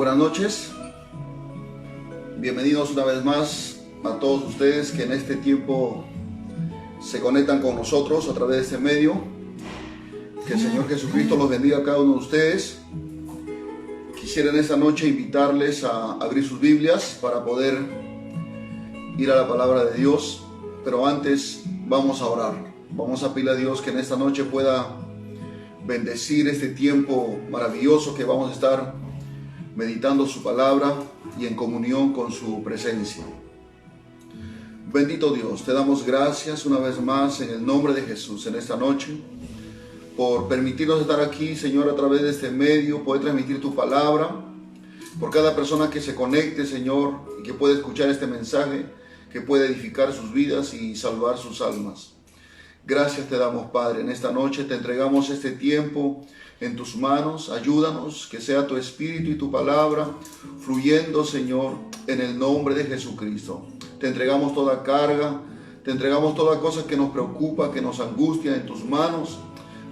Buenas noches, bienvenidos una vez más a todos ustedes que en este tiempo se conectan con nosotros a través de este medio. Que el Señor Jesucristo los bendiga a cada uno de ustedes. Quisiera en esta noche invitarles a abrir sus Biblias para poder ir a la palabra de Dios, pero antes vamos a orar. Vamos a pedirle a Dios que en esta noche pueda bendecir este tiempo maravilloso que vamos a estar meditando su palabra y en comunión con su presencia. Bendito Dios, te damos gracias una vez más en el nombre de Jesús en esta noche por permitirnos estar aquí, Señor, a través de este medio, poder transmitir tu palabra, por cada persona que se conecte, Señor, y que pueda escuchar este mensaje, que pueda edificar sus vidas y salvar sus almas. Gracias te damos, Padre, en esta noche te entregamos este tiempo en tus manos. Ayúdanos, que sea tu espíritu y tu palabra fluyendo, Señor, en el nombre de Jesucristo. Te entregamos toda carga, te entregamos toda cosa que nos preocupa, que nos angustia en tus manos,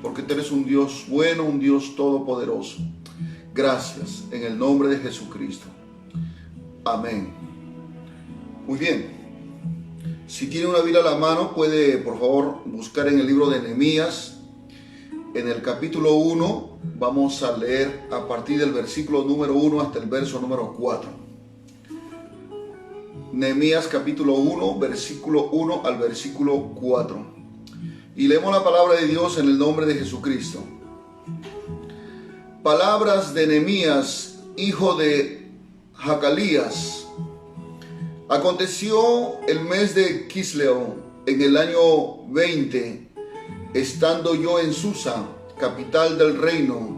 porque tú eres un Dios bueno, un Dios todopoderoso. Gracias, en el nombre de Jesucristo. Amén. Muy bien. Si tiene una Biblia a la mano, puede, por favor, buscar en el libro de Nehemías. En el capítulo 1, vamos a leer a partir del versículo número 1 hasta el verso número 4. Nehemías capítulo 1, versículo 1 al versículo 4. Y leemos la palabra de Dios en el nombre de Jesucristo. Palabras de Nehemías, hijo de Hacalías. Aconteció el mes de Quisleo, en el año 20, estando yo en Susa, capital del reino,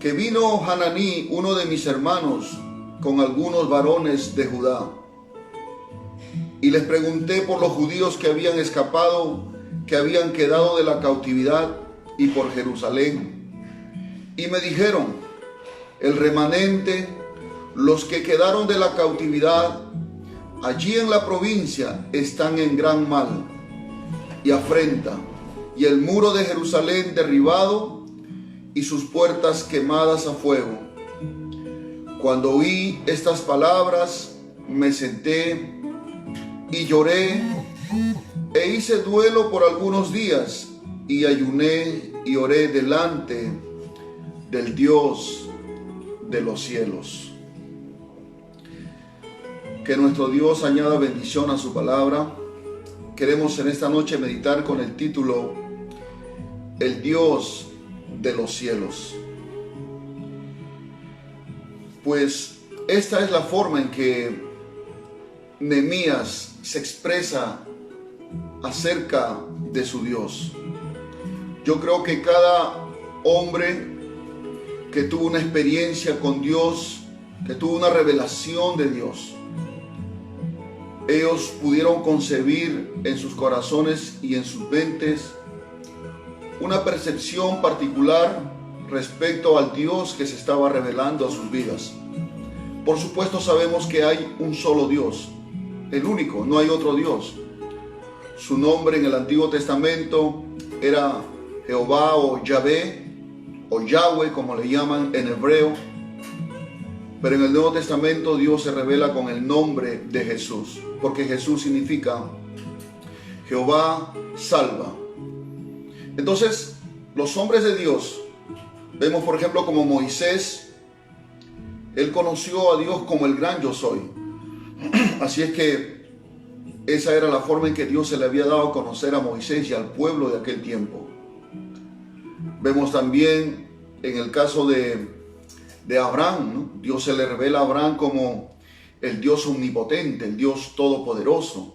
que vino Hananí, uno de mis hermanos, con algunos varones de Judá. Y les pregunté por los judíos que habían escapado, que habían quedado de la cautividad, y por Jerusalén. Y me dijeron: el remanente, los que quedaron de la cautividad, allí en la provincia, están en gran mal y afrenta, y el muro de Jerusalén derribado, y sus puertas quemadas a fuego. Cuando oí estas palabras, me senté y lloré, e hice duelo por algunos días, y ayuné y oré delante del Dios de los cielos. Que nuestro Dios añada bendición a su palabra. Queremos en esta noche meditar con el título El Dios de los cielos. Pues esta es la forma en que Nehemías se expresa acerca de su Dios. Yo creo que cada hombre que tuvo una experiencia con Dios, que tuvo una revelación de Dios, ellos pudieron concebir en sus corazones y en sus mentes una percepción particular respecto al Dios que se estaba revelando a sus vidas. Por supuesto sabemos que hay un solo Dios, el único, no hay otro Dios. Su nombre en el Antiguo Testamento era Jehová o Yahvé o Yahweh, como le llaman en hebreo. Pero en el Nuevo Testamento Dios se revela con el nombre de Jesús, porque Jesús significa Jehová salva. Entonces, los hombres de Dios, vemos por ejemplo como Moisés, él conoció a Dios como el gran yo soy. Así es que esa era la forma en que Dios se le había dado a conocer a Moisés y al pueblo de aquel tiempo. Vemos también en el caso de Abraham, ¿no? Dios se le revela a Abraham como el Dios omnipotente, el Dios todopoderoso.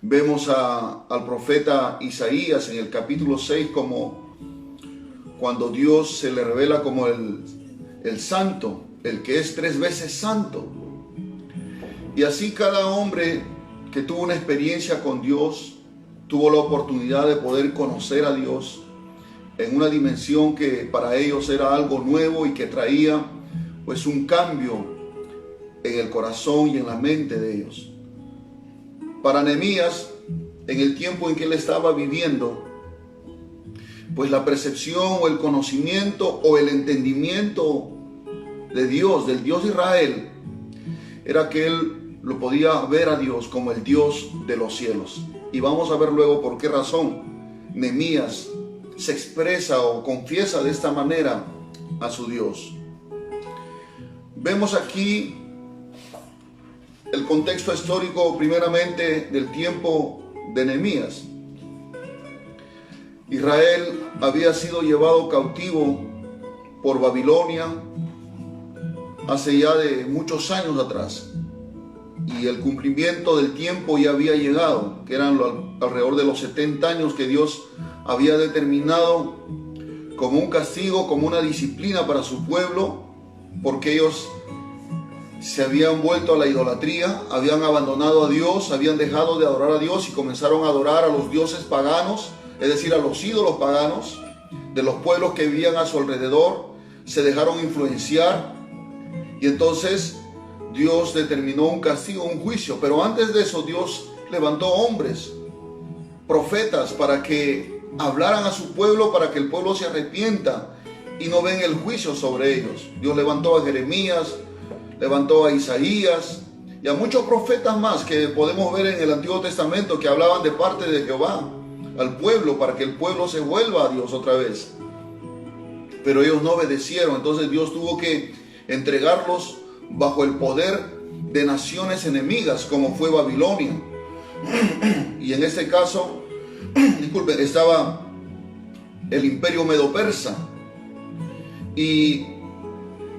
Vemos al profeta Isaías en el capítulo 6 como cuando Dios se le revela como el santo, el que es 3 veces santo. Y así cada hombre que tuvo una experiencia con Dios tuvo la oportunidad de poder conocer a Dios en una dimensión que para ellos era algo nuevo y que traía pues un cambio en el corazón y en la mente de ellos. Para Nehemías, en el tiempo en que él estaba viviendo, pues la percepción o el conocimiento o el entendimiento de Dios, del Dios de Israel, era que él lo podía ver a Dios como el Dios de los cielos. Y vamos a ver luego por qué razón Nehemías se expresa o confiesa de esta manera a su Dios. Vemos aquí el contexto histórico primeramente del tiempo de Nehemías. Israel había sido llevado cautivo por Babilonia hace ya de muchos años atrás, y el cumplimiento del tiempo ya había llegado, que eran alrededor de los 70 años que Dios había determinado como un castigo, como una disciplina para su pueblo, porque ellos se habían vuelto a la idolatría, habían abandonado a Dios, habían dejado de adorar a Dios y comenzaron a adorar a los dioses paganos, es decir, a los ídolos paganos de los pueblos que vivían a su alrededor. Se dejaron influenciar y entonces Dios determinó un castigo, un juicio. Pero antes de eso Dios levantó hombres, profetas, para que hablaran a su pueblo, para que el pueblo se arrepienta y no venga el juicio sobre ellos. Dios levantó a Jeremías, levantó a Isaías y a muchos profetas más que podemos ver en el Antiguo Testamento, que hablaban de parte de Jehová al pueblo, para que el pueblo se vuelva a Dios otra vez. Pero ellos no obedecieron, entonces Dios tuvo que entregarlos bajo el poder de naciones enemigas, como fue Babilonia. Y en este caso, disculpen, estaba el imperio medo-persa. Y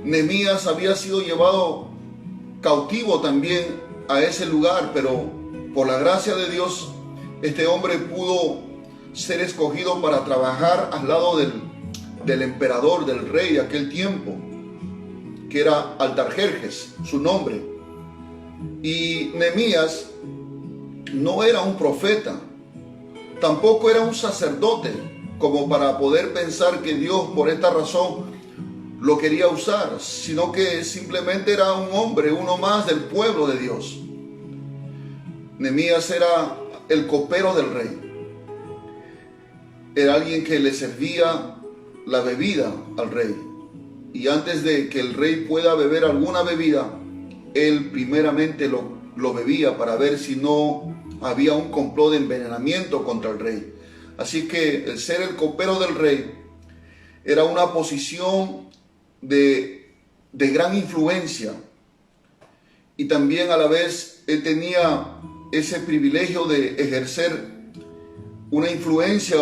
Nehemías había sido llevado cautivo también a ese lugar, pero por la gracia de Dios, este hombre pudo ser escogido para trabajar al lado del emperador, del rey de aquel tiempo, que era Artajerjes, su nombre. Y Nehemías no era un profeta, tampoco era un sacerdote, como para poder pensar que Dios por esta razón lo quería usar, sino que simplemente era un hombre, uno más del pueblo de Dios. Nehemías era el copero del rey. Era alguien que le servía la bebida al rey. Y antes de que el rey pueda beber alguna bebida, él primeramente lo bebía para ver si no había un complot de envenenamiento contra el rey. Así que el ser el copero del rey era una posición de gran influencia. Y también a la vez él tenía ese privilegio de ejercer una influencia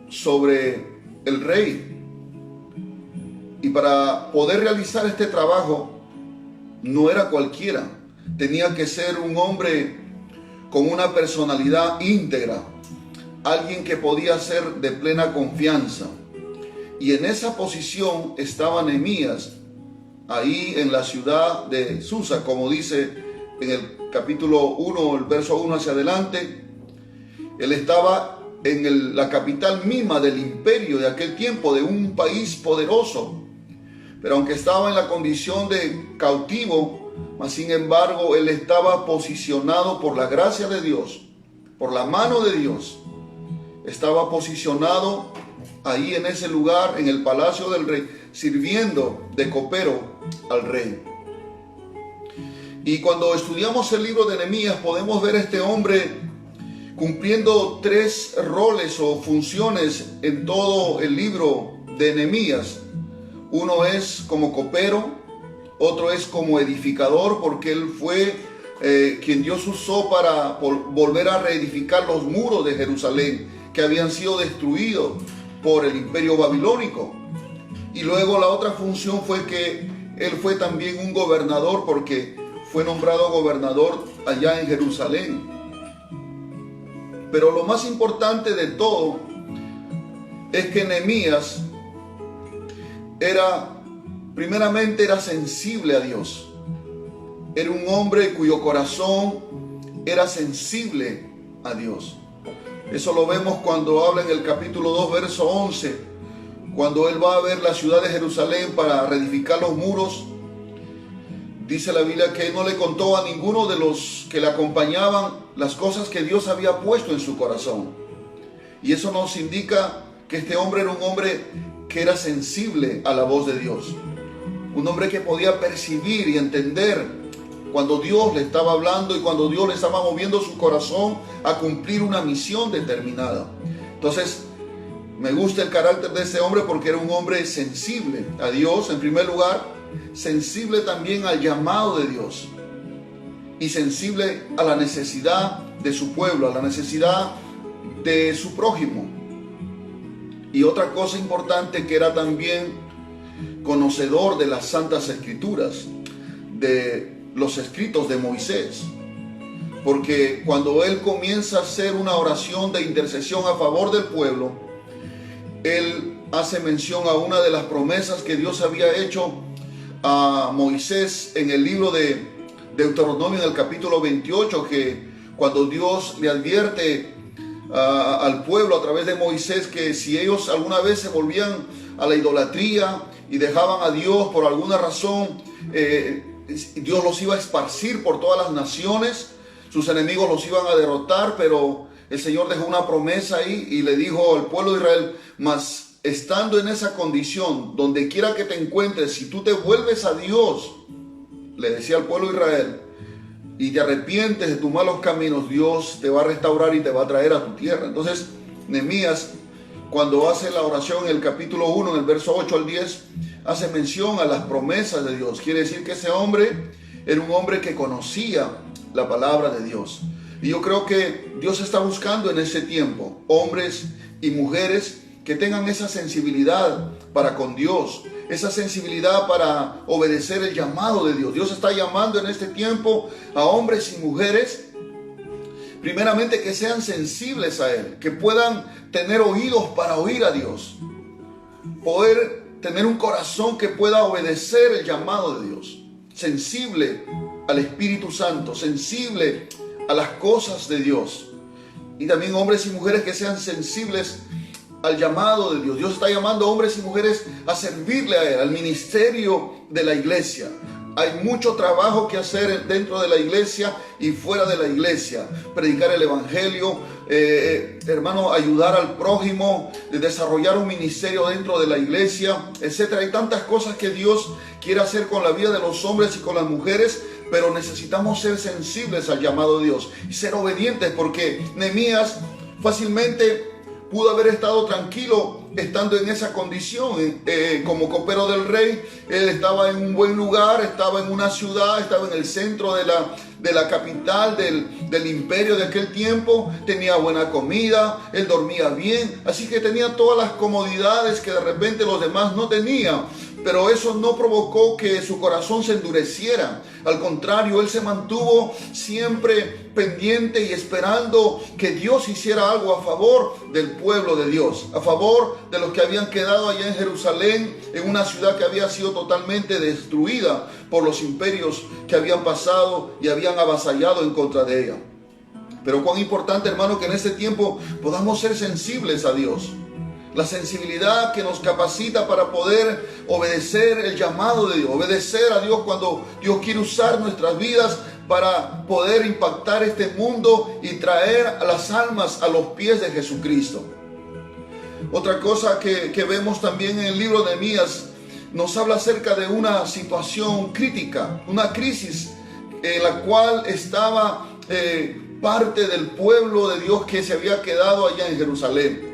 sobre el rey. Y para poder realizar este trabajo no era cualquiera, tenía que ser un hombre con una personalidad íntegra, alguien que podía ser de plena confianza. Y en esa posición estaba Nehemías, ahí en la ciudad de Susa, como dice en el capítulo 1, el verso 1 hacia adelante. Él estaba en la capital misma del imperio de aquel tiempo, de un país poderoso. Pero aunque estaba en la condición de cautivo, mas sin embargo él estaba posicionado por la gracia de Dios, por la mano de Dios. Estaba posicionado ahí en ese lugar, en el palacio del rey, sirviendo de copero al rey. Y cuando estudiamos el libro de Nehemías podemos ver a este hombre cumpliendo 3 roles o funciones en todo el libro de Nehemías. Uno es como copero, otro es como edificador, porque él fue quien Dios usó para volver a reedificar los muros de Jerusalén, que habían sido destruidos por el imperio babilónico. Y luego la otra función fue que él fue también un gobernador, porque fue nombrado gobernador allá en Jerusalén. Pero lo más importante de todo es que Nehemías primeramente era sensible a Dios. Era un hombre cuyo corazón era sensible a Dios. Eso lo vemos cuando habla en el capítulo 2, verso 11, cuando él va a ver la ciudad de Jerusalén para reedificar los muros. Dice la Biblia que él no le contó a ninguno de los que le acompañaban las cosas que Dios había puesto en su corazón. Y eso nos indica que este hombre era un hombre que era sensible a la voz de Dios. un hombre que podía percibir y entender cuando Dios le estaba hablando y cuando Dios le estaba moviendo su corazón a cumplir una misión determinada. Entonces, me gusta el carácter de ese hombre porque era un hombre sensible a Dios, en primer lugar, sensible también al llamado de Dios y sensible a la necesidad de su pueblo, a la necesidad de su prójimo. Y otra cosa importante, que era también conocedor de las Santas Escrituras, de los escritos de Moisés. Porque cuando él comienza a hacer una oración de intercesión a favor del pueblo, él hace mención a una de las promesas que Dios había hecho a Moisés en el libro de Deuteronomio, en el capítulo 28, que cuando Dios le advierte al pueblo a través de Moisés que si ellos alguna vez se volvían a la idolatría y dejaban a Dios por alguna razón, Dios los iba a esparcir por todas las naciones, sus enemigos los iban a derrotar, pero el Señor dejó una promesa ahí y le dijo al pueblo de Israel: mas estando en esa condición, donde quiera que te encuentres, si tú te vuelves a Dios, le decía al pueblo de Israel, y te arrepientes de tus malos caminos, Dios te va a restaurar y te va a traer a tu tierra. Entonces, Nehemías, cuando hace la oración en el capítulo 1, en el verso 8 al 10, hace mención a las promesas de Dios. Quiere decir que ese hombre era un hombre que conocía la palabra de Dios. Y yo creo que Dios está buscando en ese tiempo hombres y mujeres que tengan esa sensibilidad para con Dios, esa sensibilidad para obedecer el llamado de Dios. Dios está llamando en este tiempo a hombres y mujeres, primeramente, que sean sensibles a Él, que puedan tener oídos para oír a Dios, poder tener un corazón que pueda obedecer el llamado de Dios, sensible al Espíritu Santo, sensible a las cosas de Dios. Y también hombres y mujeres que sean sensibles al llamado de Dios. Dios está llamando a hombres y mujeres a servirle a Él, al ministerio de la iglesia. Hay mucho trabajo que hacer dentro de la iglesia y fuera de la iglesia. Predicar el evangelio, hermano, ayudar al prójimo, desarrollar un ministerio dentro de la iglesia, etcétera. Hay tantas cosas que Dios quiere hacer con la vida de los hombres y con las mujeres, pero necesitamos ser sensibles al llamado de Dios y ser obedientes, porque Nehemías fácilmente pudo haber estado tranquilo estando en esa condición, como copero del rey. Él estaba en un buen lugar, estaba en una ciudad, estaba en el centro de la capital del imperio de aquel tiempo, tenía buena comida, él dormía bien, así que tenía todas las comodidades que de repente los demás no tenían. Pero eso no provocó que su corazón se endureciera. Al contrario, él se mantuvo siempre pendiente y esperando que Dios hiciera algo a favor del pueblo de Dios, a favor de los que habían quedado allá en Jerusalén, en una ciudad que había sido totalmente destruida por los imperios que habían pasado y habían avasallado en contra de ella. Pero cuán importante, hermano, que en este tiempo podamos ser sensibles a Dios. La sensibilidad que nos capacita para poder obedecer el llamado de Dios, obedecer a Dios cuando Dios quiere usar nuestras vidas para poder impactar este mundo y traer a las almas a los pies de Jesucristo. Otra cosa que vemos también en el libro de Nehemías, nos habla acerca de una situación crítica, una crisis en la cual estaba parte del pueblo de Dios que se había quedado allá en Jerusalén.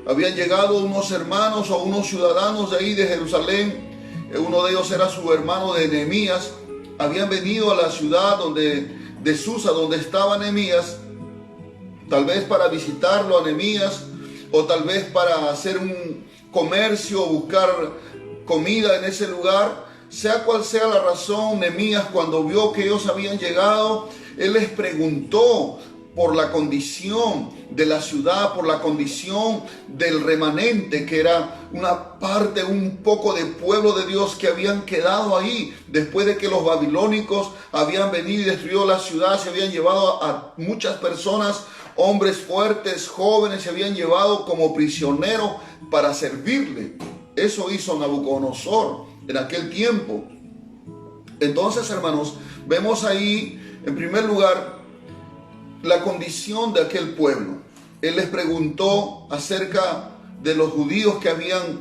Habían llegado unos hermanos o unos ciudadanos de ahí de Jerusalén. Uno de ellos era su hermano de Nehemías. Habían venido a la ciudad de Susa, donde estaba Nehemías, tal vez para visitarlo a Nehemías, o tal vez para hacer un comercio, buscar comida en ese lugar. Sea cual sea la razón, Nehemías, cuando vio que ellos habían llegado, él les preguntó por la condición de la ciudad, por la condición del remanente, que era una parte, un poco de pueblo de Dios que habían quedado ahí después de que los babilónicos habían venido y destruido la ciudad. Se habían llevado a muchas personas, hombres fuertes, jóvenes, se habían llevado como prisioneros para servirle. Eso hizo Nabucodonosor en aquel tiempo. Entonces, hermanos, vemos ahí, en primer lugar, la condición de aquel pueblo. Él les preguntó acerca de los judíos que habían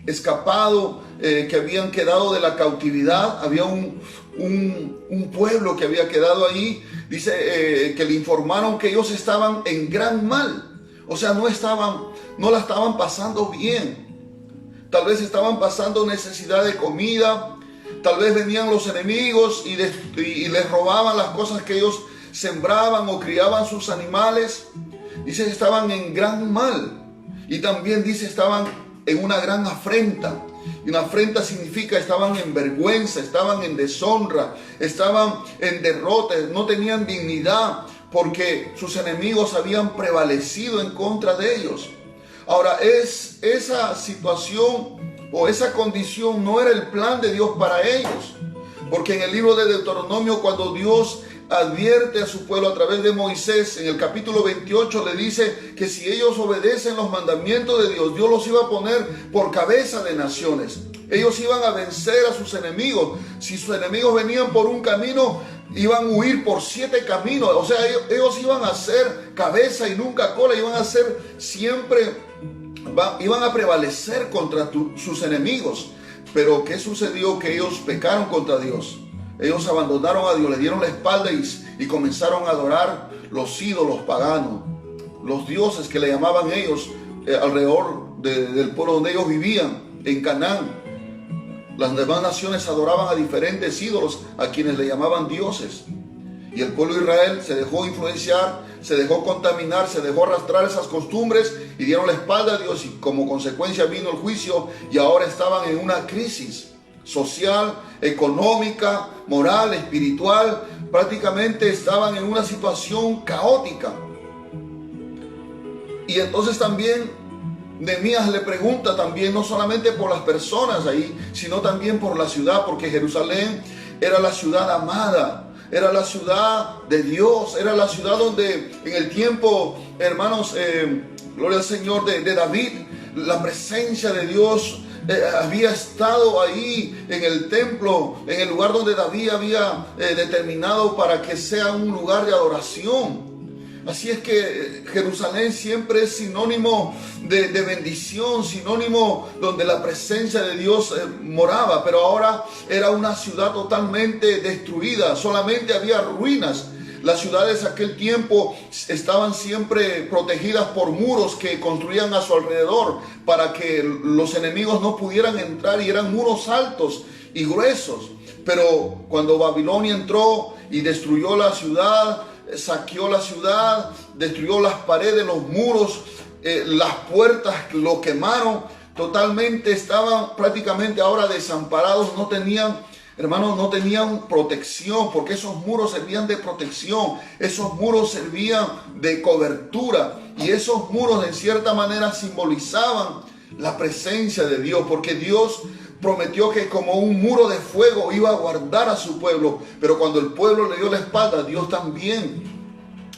escapado, que habían quedado de la cautividad. Había un pueblo que había quedado ahí. Dice que le informaron que ellos estaban en gran mal. O sea, no la estaban pasando bien. Tal vez estaban pasando necesidad de comida. Tal vez venían los enemigos y les robaban las cosas que ellos sembraban o criaban sus animales. Dice que estaban en gran mal. Y también dice estaban en una gran afrenta. Y una afrenta significa estaban en vergüenza, estaban en deshonra, estaban en derrota, no tenían dignidad porque sus enemigos habían prevalecido en contra de ellos. Ahora, esa situación o esa condición no era el plan de Dios para ellos. Porque en el libro de Deuteronomio, cuando Dios advierte a su pueblo a través de Moisés, en el capítulo 28 le dice que si ellos obedecen los mandamientos de Dios, Dios los iba a poner por cabeza de naciones. Ellos iban a vencer a sus enemigos. Si sus enemigos venían por un camino, iban a huir por 7 caminos. O sea, ellos iban a ser cabeza y nunca cola. Iban a ser siempre, iban a prevalecer contra sus enemigos. Pero ¿qué sucedió? Que ellos pecaron contra Dios. Ellos abandonaron a Dios, le dieron la espalda y comenzaron a adorar los ídolos paganos, los dioses que le llamaban ellos alrededor del pueblo donde ellos vivían, en Canaán. Las demás naciones adoraban a diferentes ídolos a quienes le llamaban dioses. Y el pueblo de Israel se dejó influenciar, se dejó contaminar, se dejó arrastrar esas costumbres y dieron la espalda a Dios, y como consecuencia vino el juicio y ahora estaban en una crisis social, económica, moral, espiritual. Prácticamente estaban en una situación caótica. Y entonces también Nehemías le pregunta también, no solamente por las personas ahí, sino también por la ciudad, porque Jerusalén era la ciudad amada, era la ciudad de Dios, era la ciudad donde en el tiempo, hermanos, gloria al Señor, de David, la presencia de Dios había estado ahí en el templo, en el lugar donde David había determinado para que sea un lugar de adoración. Así es que Jerusalén siempre es sinónimo de bendición, sinónimo donde la presencia de Dios moraba, pero ahora era una ciudad totalmente destruida, solamente había ruinas. Las ciudades de aquel tiempo estaban siempre protegidas por muros que construían a su alrededor para que los enemigos no pudieran entrar, y eran muros altos y gruesos. Pero cuando Babilonia entró y destruyó la ciudad, saqueó la ciudad, destruyó las paredes, los muros, las puertas, lo quemaron totalmente, estaban prácticamente ahora desamparados, no tenían, hermanos, no tenían protección, porque esos muros servían de protección, esos muros servían de cobertura, y esos muros en cierta manera simbolizaban la presencia de Dios, porque Dios prometió que como un muro de fuego iba a guardar a su pueblo. Pero cuando el pueblo le dio la espalda, Dios también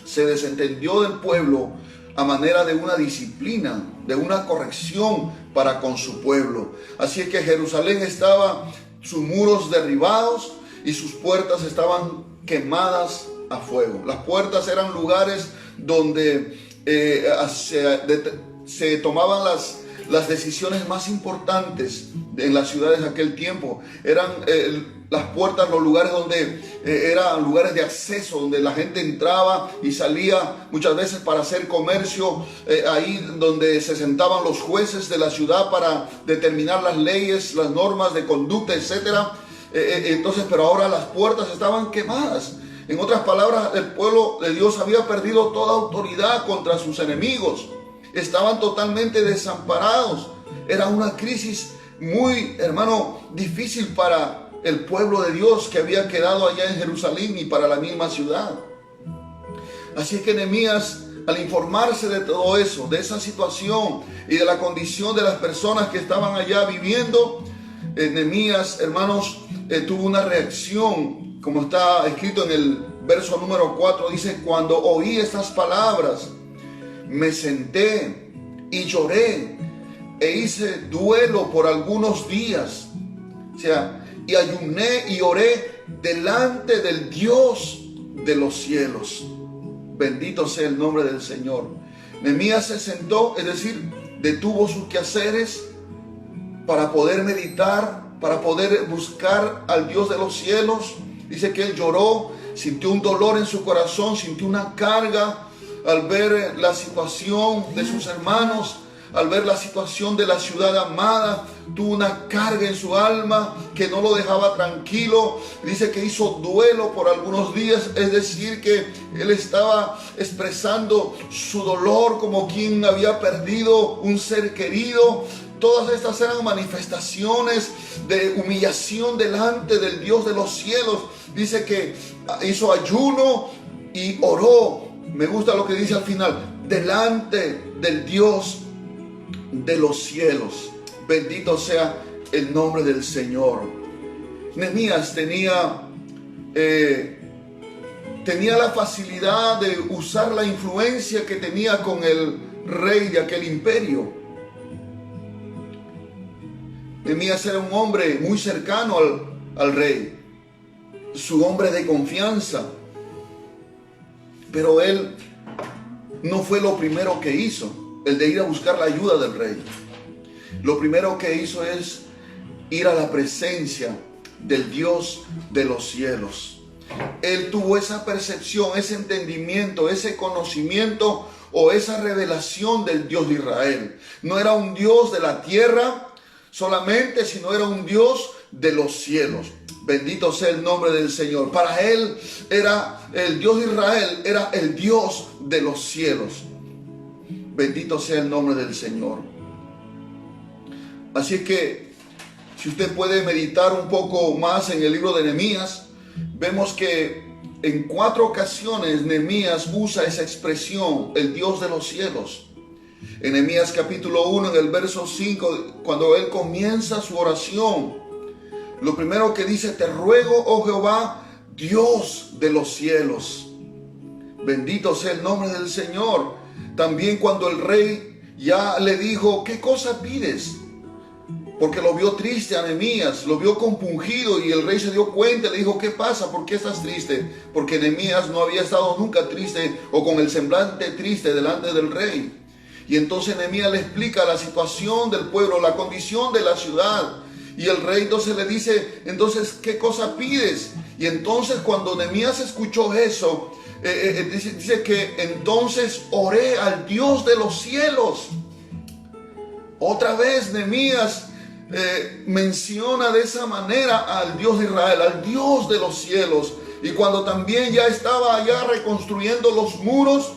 se desentendió del pueblo a manera de una disciplina, de una corrección para con su pueblo. Así es que Jerusalén estaba, sus muros derribados y sus puertas estaban quemadas a fuego. Las puertas eran lugares donde se tomaban las decisiones más importantes en las ciudades de aquel tiempo. Eran las puertas, los lugares donde eran lugares de acceso, donde la gente entraba y salía muchas veces para hacer comercio, ahí donde se sentaban los jueces de la ciudad para determinar las leyes, las normas de conducta, etcétera. Entonces, pero ahora las puertas estaban quemadas. En otras palabras, el pueblo de Dios había perdido toda autoridad contra sus enemigos. Estaban totalmente desamparados. Era una crisis muy, hermano, difícil para el pueblo de Dios que había quedado allá en Jerusalén y para la misma ciudad. Así es que Nehemías, al informarse de todo eso, de esa situación y de la condición de las personas que estaban allá viviendo, Nehemías, hermanos, tuvo una reacción, como está escrito en el verso número 4, dice: cuando oí estas palabras, me senté y lloré e hice duelo por algunos días. O sea, y ayuné y oré delante del Dios de los cielos. Bendito sea el nombre del Señor. Nehemías se sentó, es decir, detuvo sus quehaceres, para poder meditar, para poder buscar al Dios de los cielos. Dice que él lloró, sintió un dolor en su corazón, sintió una carga al ver la situación de sus hermanos, al ver la situación de la ciudad amada. Tuvo una carga en su alma que no lo dejaba tranquilo. Dice que hizo duelo por algunos días, es decir, que él estaba expresando su dolor como quien había perdido un ser querido. Todas estas eran manifestaciones de humillación delante del Dios de los cielos. Dice que hizo ayuno y oró. Me gusta lo que dice al final: delante del Dios de los cielos. Bendito sea el nombre del Señor. Nehemías tenía la facilidad de usar la influencia que tenía con el rey de aquel imperio. Nehemías era un hombre muy cercano al rey, su hombre de confianza. Pero él no fue lo primero que hizo, el de ir a buscar la ayuda del rey. Lo primero que hizo es ir a la presencia del Dios de los cielos. Él tuvo esa percepción, ese entendimiento, ese conocimiento o esa revelación del Dios de Israel. No era un Dios de la tierra solamente, sino era un Dios de los cielos. Bendito sea el nombre del Señor. Para él era el Dios de Israel, era el Dios de los cielos. Bendito sea el nombre del Señor. Así es que, si usted puede meditar un poco más en el libro de Nehemías, vemos que en 4 ocasiones Nehemías usa esa expresión, el Dios de los cielos. En Nehemías capítulo 1, en el verso 5, cuando él comienza su oración, lo primero que dice: te ruego, oh Jehová, Dios de los cielos. Bendito sea el nombre del Señor. También cuando el rey ya le dijo: ¿qué cosa pides? Porque lo vio triste a Nehemías, lo vio compungido, y el rey se dio cuenta, le dijo: ¿qué pasa? ¿Por qué estás triste? Porque Nehemías no había estado nunca triste o con el semblante triste delante del rey. Y entonces Nehemías le explica la situación del pueblo, la condición de la ciudad. Y el rey entonces le dice: entonces, ¿qué cosa pides? Y entonces cuando Nehemías escuchó eso, dice que entonces oré al Dios de los cielos. Otra vez Nehemías menciona de esa manera al Dios de Israel, al Dios de los cielos. Y cuando también ya estaba allá reconstruyendo los muros,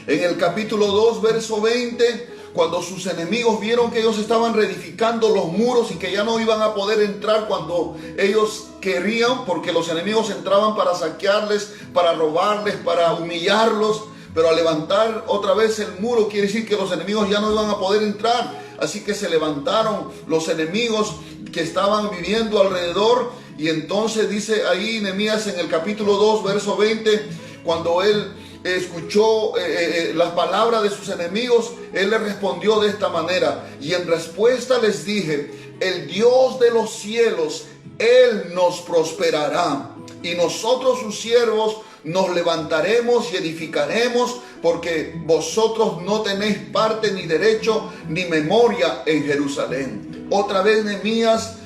en el capítulo 2, verso 20, cuando sus enemigos vieron que ellos estaban reedificando los muros y que ya no iban a poder entrar cuando ellos querían, porque los enemigos entraban para saquearles, para robarles, para humillarlos. Pero al levantar otra vez el muro, quiere decir que los enemigos ya no iban a poder entrar. Así que se levantaron los enemigos que estaban viviendo alrededor. Y entonces dice ahí Nehemías en el capítulo 2, verso 20, cuando él escuchó las palabras de sus enemigos, él le respondió de esta manera: y en respuesta les dije, el Dios de los cielos, Él nos prosperará, y nosotros sus siervos nos levantaremos y edificaremos, porque vosotros no tenéis parte ni derecho ni memoria en Jerusalén. Otra vez Nehemías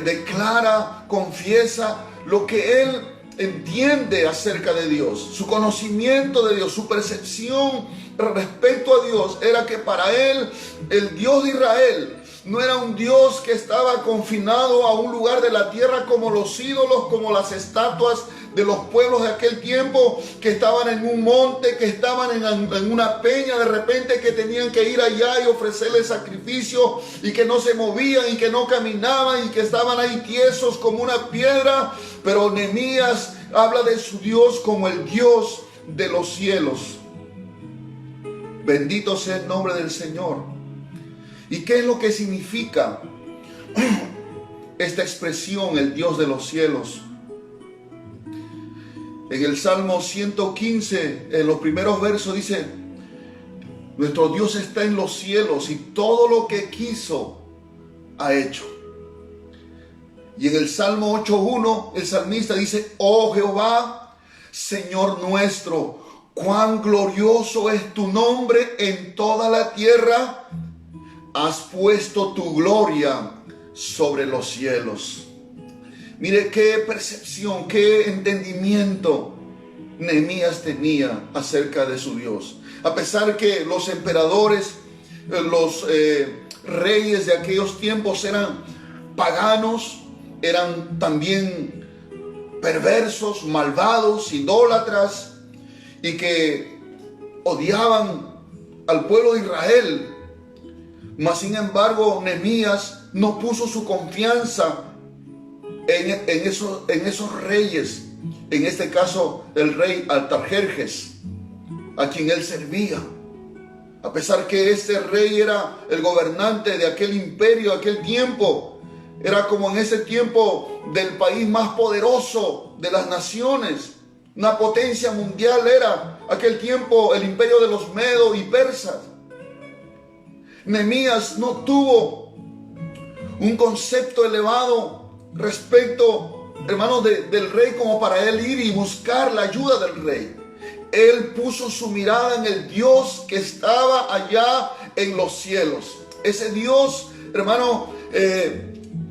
declara, confiesa lo que él entiende acerca de Dios, su conocimiento de Dios, su percepción respecto a Dios era que para él el Dios de Israel no era un Dios que estaba confinado a un lugar de la tierra como los ídolos, como las estatuas de los pueblos de aquel tiempo, que estaban en un monte, que estaban en una peña, de repente que tenían que ir allá y ofrecerle sacrificio, y que no se movían y que no caminaban y que estaban ahí tiesos como una piedra. Pero Nehemías habla de su Dios como el Dios de los cielos. Bendito sea el nombre del Señor. ¿Y qué es lo que significa esta expresión, el Dios de los cielos? En el Salmo 115, en los primeros versos dice: nuestro Dios está en los cielos y todo lo que quiso ha hecho. Y en el Salmo 8.1, el salmista dice: oh Jehová, Señor nuestro, cuán glorioso es tu nombre en toda la tierra. has puesto tu gloria sobre los cielos. Mire qué percepción, qué entendimiento Nehemías tenía acerca de su Dios. A pesar que los emperadores, los reyes de aquellos tiempos eran paganos, eran también perversos, malvados, idólatras, y que odiaban al pueblo de Israel. Mas sin embargo, Nehemías no puso su confianza en esos reyes. En este caso, el rey Artajerjes, a quien él servía. A pesar que este rey era el gobernante de aquel imperio, de aquel tiempo, era como en ese tiempo del país más poderoso de las naciones. Una potencia mundial era aquel tiempo el imperio de los medos y persas. Nehemías no tuvo un concepto elevado respecto, hermanos, del rey como para él ir y buscar la ayuda del rey. Él puso su mirada en el Dios que estaba allá en los cielos. Ese Dios, hermano,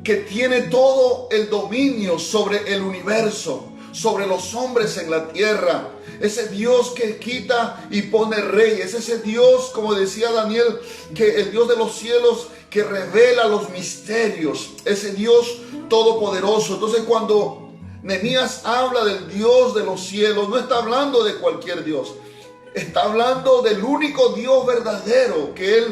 que tiene todo el dominio sobre el universo, sobre los hombres en la tierra. Ese Dios que quita y pone reyes. Ese Dios, como decía Daniel, que el Dios de los cielos que revela los misterios. Ese Dios todopoderoso. Entonces cuando Nehemías habla del Dios de los cielos, no está hablando de cualquier Dios. Está hablando del único Dios verdadero que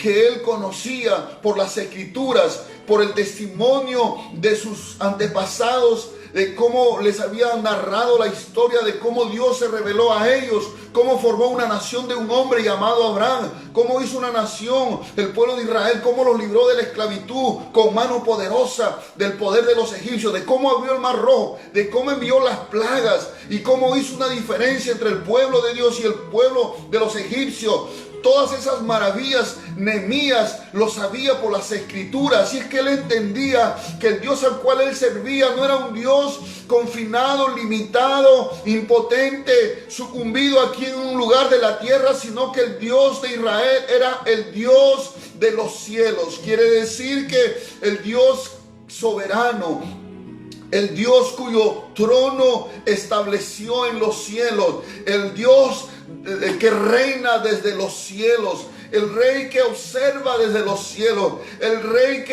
él conocía por las escrituras, por el testimonio de sus antepasados, de cómo les había narrado la historia de cómo Dios se reveló a ellos, cómo formó una nación de un hombre llamado Abraham, cómo hizo una nación, el pueblo de Israel, cómo los libró de la esclavitud con mano poderosa del poder de los egipcios, de cómo abrió el mar rojo, de cómo envió las plagas y cómo hizo una diferencia entre el pueblo de Dios y el pueblo de los egipcios. Todas esas maravillas Nehemías lo sabía por las escrituras. Así es que él entendía que el Dios al cual él servía no era un Dios confinado, limitado, impotente, sucumbido aquí en un lugar de la tierra, sino que el Dios de Israel era el Dios de los cielos. Quiere decir que el Dios soberano, el Dios cuyo trono estableció en los cielos, el Dios que reina desde los cielos, el rey que observa desde los cielos, el rey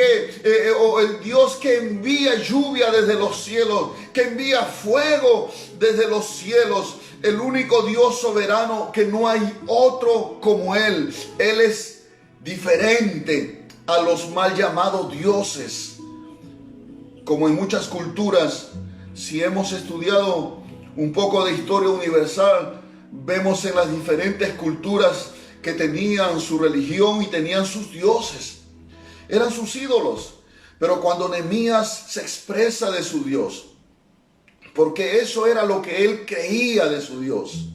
o el Dios que envía lluvia desde los cielos, que envía fuego desde los cielos, el único Dios soberano, que no hay otro como Él. Él es diferente a los mal llamados dioses. Como en muchas culturas, si hemos estudiado un poco de historia universal, vemos en las diferentes culturas que tenían su religión y tenían sus dioses. Eran sus ídolos. Pero cuando Nehemías se expresa de su Dios, porque eso era lo que él creía de su Dios,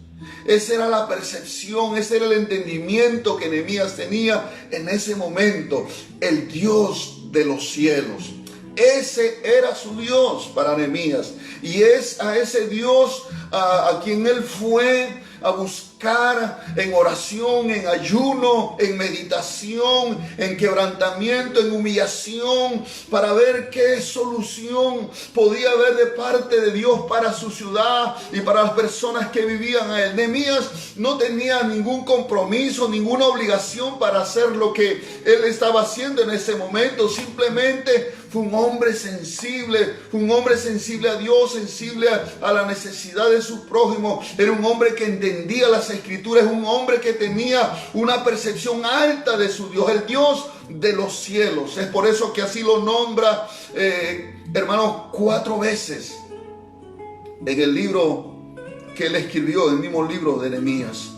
esa era la percepción, ese era el entendimiento que Nehemías tenía en ese momento. El Dios de los cielos. Ese era su Dios para Nehemías. Y es a ese Dios a quien él fue a buscar en oración, en ayuno, en meditación, en quebrantamiento, en humillación, para ver qué solución podía haber de parte de Dios para su ciudad y para las personas que vivían a él. Nehemías no tenía ningún compromiso, ninguna obligación para hacer lo que él estaba haciendo en ese momento. Simplemente fue un hombre sensible a Dios, sensible a la necesidad de su prójimo. Era un hombre que entendía las escrituras, un hombre que tenía una percepción alta de su Dios, el Dios de los cielos. Es por eso que así lo nombra, hermanos, 4 veces en el libro que él escribió, el mismo libro de Nehemías.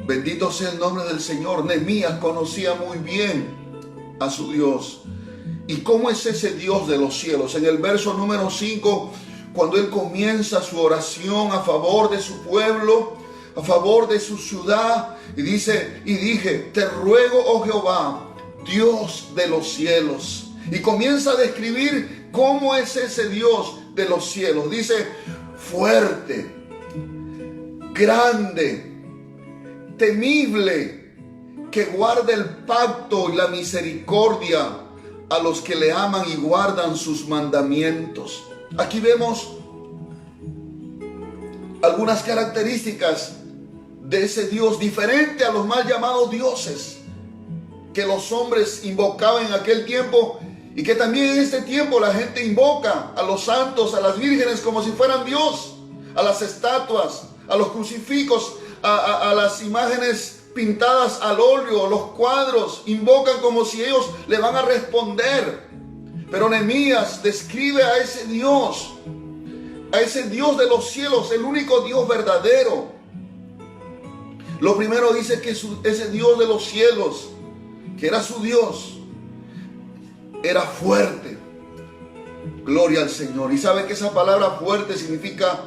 Bendito sea el nombre del Señor. Nehemías conocía muy bien a su Dios. ¿Y cómo es ese Dios de los cielos? En el verso número 5, cuando él comienza su oración a favor de su pueblo, a favor de su ciudad, y dice, y dije, te ruego, oh Jehová, Dios de los cielos. Y comienza a describir cómo es ese Dios de los cielos. Dice, fuerte, grande, temible, que guarda el pacto y la misericordia a los que le aman y guardan sus mandamientos. Aquí vemos algunas características de ese Dios diferente a los mal llamados dioses que los hombres invocaban en aquel tiempo y que también en este tiempo la gente invoca a los santos, a las vírgenes como si fueran Dios, a las estatuas, a los crucifijos, a las imágenes pintadas al óleo, los cuadros, invocan como si ellos le van a responder. Pero Nehemías describe a ese Dios de los cielos, el único Dios verdadero. Lo primero dice que ese Dios de los cielos, que era su Dios, era fuerte. Gloria al Señor. Y sabe que esa palabra fuerte significa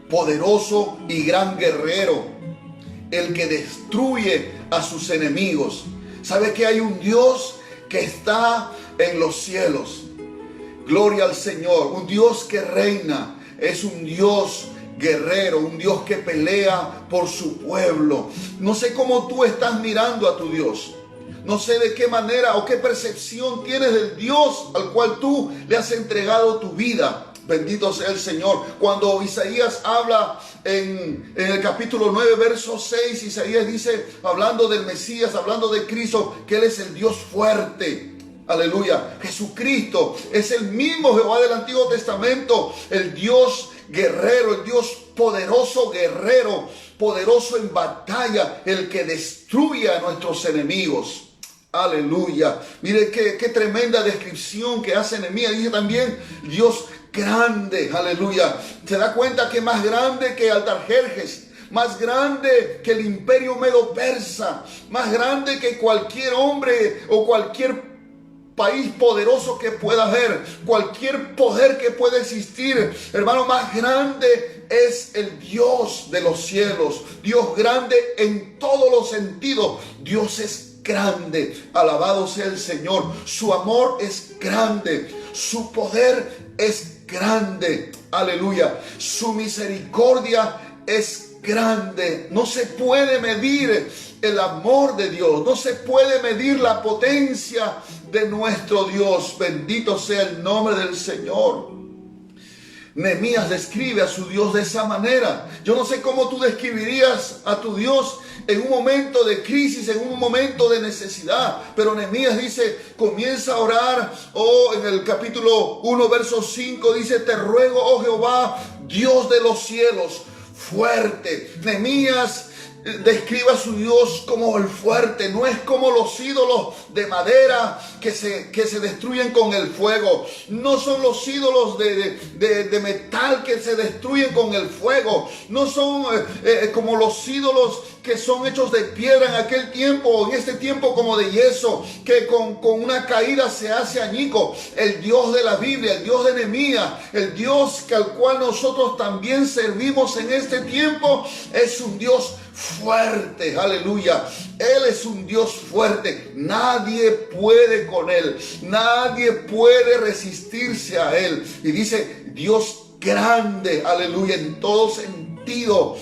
poderoso y gran guerrero, el que destruye a sus enemigos. Sabe que hay un Dios que está en los cielos. Gloria al Señor. Un Dios que reina. Es un Dios guerrero, un Dios que pelea por su pueblo. No sé cómo tú estás mirando a tu Dios. No sé de qué manera o qué percepción tienes del Dios al cual tú le has entregado tu vida. Bendito sea el Señor. Cuando Isaías habla en el capítulo 9, verso 6, Isaías dice, hablando del Mesías, hablando de Cristo, que Él es el Dios fuerte. Aleluya. Jesucristo es el mismo Jehová del Antiguo Testamento, el Dios guerrero, el Dios poderoso guerrero, poderoso en batalla, el que destruye a nuestros enemigos. Aleluya. Mire qué tremenda descripción que hace Nehemías. Dice también Dios grande. Aleluya. Se da cuenta que más grande que Artajerjes, más grande que el imperio medo-persa, más grande que cualquier hombre o cualquier país poderoso que pueda haber, cualquier poder que pueda existir. Hermano, más grande es el Dios de los cielos. Dios grande en todos los sentidos. Dios es grande. Alabado sea el Señor. Su amor es grande. Su poder es grande. Aleluya. Su misericordia es grande. No se puede medir el amor de Dios. No se puede medir la potencia de nuestro Dios. Bendito sea el nombre del Señor. Nehemías describe a su Dios de esa manera. Yo no sé cómo tú describirías a tu Dios en un momento de crisis, en un momento de necesidad. Pero Nehemías dice, comienza a orar. En el capítulo 1, verso 5 dice, te ruego, oh Jehová, Dios de los cielos, fuerte. Nehemías describe a su Dios como el fuerte. No es como los ídolos de madera que se destruyen con el fuego. No son los ídolos de metal que se destruyen con el fuego. No son como los ídolos que son hechos de piedra en aquel tiempo, o en este tiempo como de yeso, que con una caída se hace añico. El Dios de la Biblia, el Dios de Nehemías, el Dios al cual nosotros también servimos en este tiempo, es un Dios fuerte. Aleluya. Él es un Dios fuerte. Nadie puede con Él. Nadie puede resistirse a Él. Y dice, Dios grande. Aleluya. En todo sentido.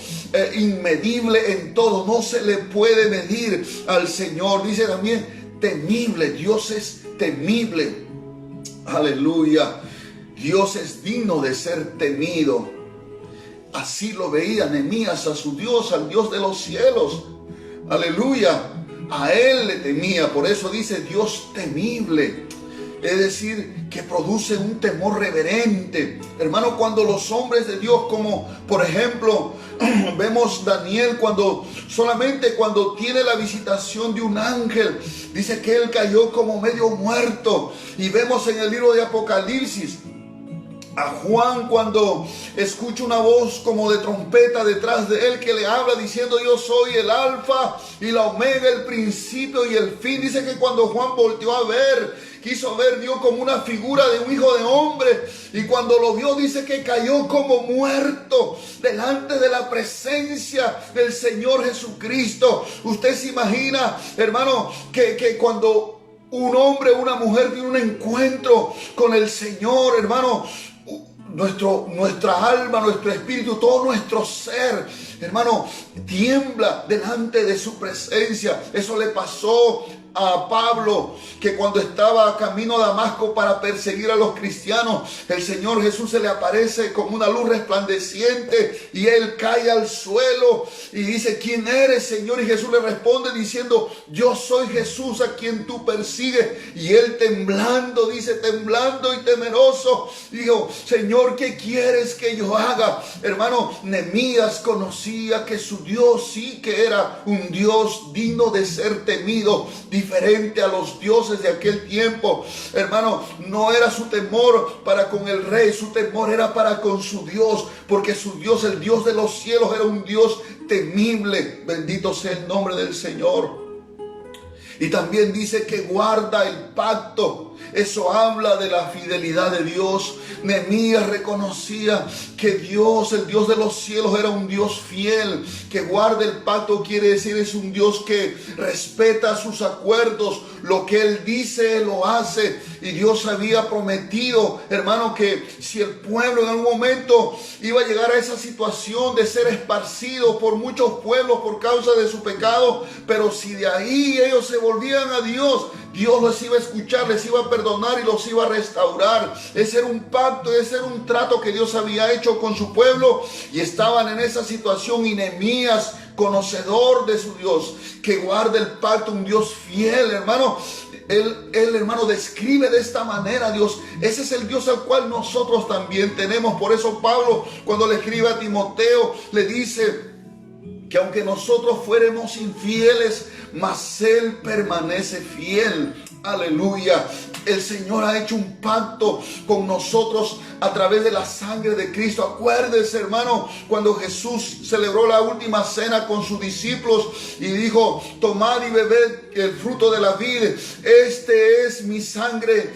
Inmedible en todo. No se le puede medir al Señor. Dice también, temible. Dios es temible. Aleluya. Dios es digno de ser temido. Así lo veía Nehemías a su Dios, al Dios de los cielos. Aleluya. A Él le temía. Por eso dice Dios temible. Es decir, que produce un temor reverente. Hermano, cuando los hombres de Dios, como por ejemplo, vemos Daniel, solamente cuando tiene la visitación de un ángel, dice que él cayó como medio muerto. Y vemos en el libro de Apocalipsis a Juan cuando escucha una voz como de trompeta detrás de él que le habla diciendo, yo soy el alfa y la omega, el principio y el fin. Dice que cuando Juan volteó a ver, quiso ver, vio como una figura de un hijo de hombre, y cuando lo vio dice que cayó como muerto delante de la presencia del Señor Jesucristo. Usted se imagina, hermano, que cuando un hombre o una mujer tiene un encuentro con el Señor, hermano, nuestra alma, nuestro espíritu, todo nuestro ser, hermano, tiembla delante de su presencia. Eso le pasó a Pablo, que cuando estaba camino a Damasco para perseguir a los cristianos, el Señor Jesús se le aparece como una luz resplandeciente y él cae al suelo y dice: ¿quién eres, Señor? Y Jesús le responde diciendo: yo soy Jesús a quien tú persigues. Y él temblando, dice, temblando y temeroso, dijo: Señor, ¿qué quieres que yo haga? Hermano, Nehemías conocía que su Dios sí que era un Dios digno de ser temido, diferente a los dioses de aquel tiempo. Hermano, no era su temor para con el rey, su temor era para con su Dios, porque su Dios, el Dios de los cielos, era un Dios temible. Bendito sea el nombre del Señor. Y también dice que guarda el pacto. Eso habla de la fidelidad de Dios. Nehemías reconocía que Dios, el Dios de los cielos, era un Dios fiel, que guarda el pacto. Quiere decir, es un Dios que respeta sus acuerdos. Lo que Él dice, Él lo hace. Y Dios había prometido, hermano, que si el pueblo en algún momento iba a llegar a esa situación de ser esparcido por muchos pueblos por causa de su pecado, pero si de ahí ellos se volvían a Dios, Dios los iba a escuchar, les iba a perdonar y los iba a restaurar. Ese era un pacto, ese era un trato que Dios había hecho con su pueblo, y estaban en esa situación. Y Nehemías, conocedor de su Dios, que guarda el pacto, un Dios fiel, hermano. Él, hermano, describe de esta manera a Dios. Ese es el Dios al cual nosotros también tenemos. Por eso Pablo, cuando le escribe a Timoteo, le dice que aunque nosotros fuéramos infieles, mas Él permanece fiel. Aleluya. El Señor ha hecho un pacto con nosotros a través de la sangre de Cristo. Acuérdese, hermano, cuando Jesús celebró la última cena con sus discípulos y dijo: tomad y bebed el fruto de la vid. Este es mi sangre,